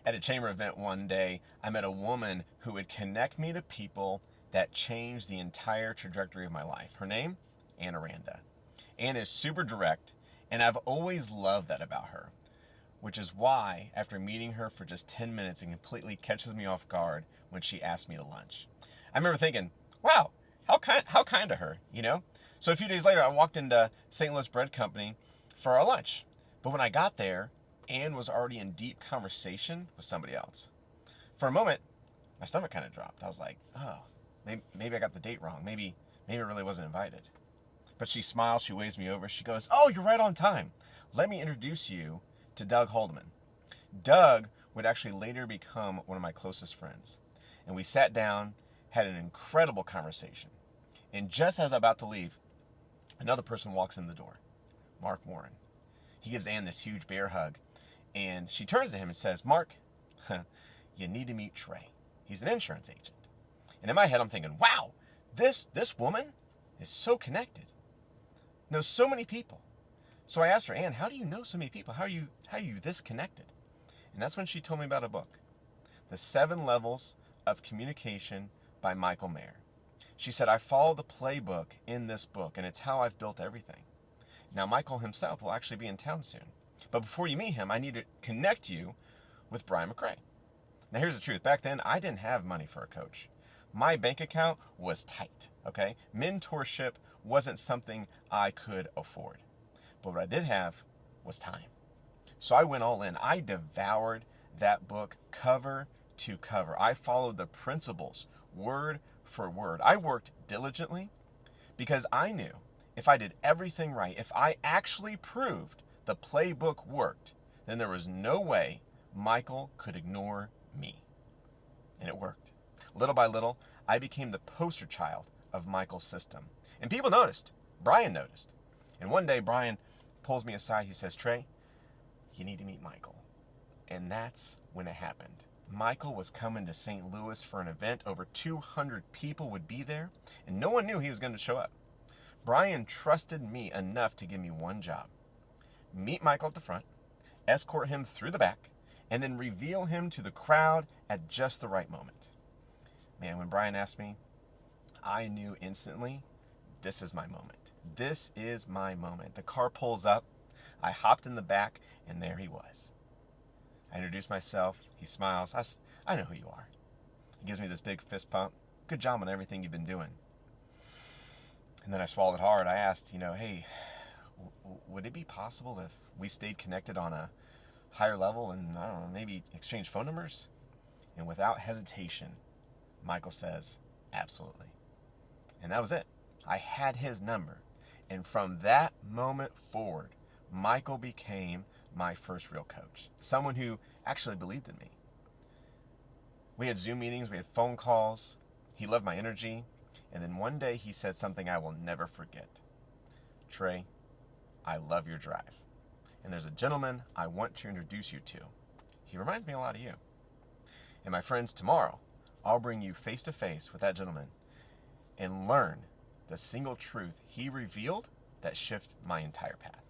At a chamber event one day, I met a woman who would connect me to people that changed the entire trajectory of my life. Her name? Anne Aranda. Anne is super direct, and I've always loved that about her, which is why, after meeting her for just 10 minutes, it completely catches me off guard when she asked me to lunch. I remember thinking, wow, how kind of her, you know? So a few days later, I walked into St. Louis Bread Company for our lunch. But when I got there, Anne was already in deep conversation with somebody else. For a moment, my stomach kind of dropped. I was like, oh, maybe I got the date wrong. Maybe I really wasn't invited. But she smiles, she waves me over. She goes, oh, you're right on time. Let me introduce you to Doug Haldeman. Doug would actually later become one of my closest friends. And we sat down, had an incredible conversation. And just as I'm about to leave, another person walks in the door, Mark Warren. He gives Anne this huge bear hug, and she turns to him and says, Mark, you need to meet Trey. He's an insurance agent. And in my head, I'm thinking, wow, this woman is so connected, knows so many people. So I asked her, Anne, how do you know so many people? How are you this connected? And that's when she told me about a book, The 7 Levels of Communication by Michael Mayer. She said, I follow the playbook in this book, and it's how I've built everything. Now, Michael himself will actually be in town soon. But before you meet him, I need to connect you with Brian McRae. Now, here's the truth. Back then, I didn't have money for a coach. My bank account was tight, okay? Mentorship wasn't something I could afford. But what I did have was time. So I went all in. I devoured that book cover to cover. I followed the principles word for word. I worked diligently because I knew if I did everything right, if I actually proved the playbook worked, then there was no way Michael could ignore me. And it worked. Little by little, I became the poster child of Michael's system. And people noticed. Brian noticed. And one day, Brian pulls me aside. He says, Trey, you need to meet Michael. And that's when it happened. Michael was coming to St. Louis for an event. Over 200 people would be there, and no one knew he was going to show up. Brian trusted me enough to give me one job. Meet Michael at the front, escort him through the back, and then reveal him to the crowd at just the right moment. Man, when Brian asked me, I knew instantly, this is my moment. This is my moment. The car pulls up. I hopped in the back, and there he was. I introduce myself. He smiles. I know who you are. He gives me this big fist pump. Good job on everything you've been doing. And then I swallowed hard. I asked, hey, would it be possible if we stayed connected on a higher level and, I don't know, maybe exchange phone numbers? And without hesitation, Michael says, absolutely. And that was it. I had his number. And from that moment forward, Michael became my first real coach. Someone who actually believed in me. We had Zoom meetings, we had phone calls. He loved my energy. And then one day he said something I will never forget. Trey, I love your drive. And there's a gentleman I want to introduce you to. He reminds me a lot of you. And my friends, tomorrow, I'll bring you face to face with that gentleman and learn the single truth he revealed that shifted my entire path.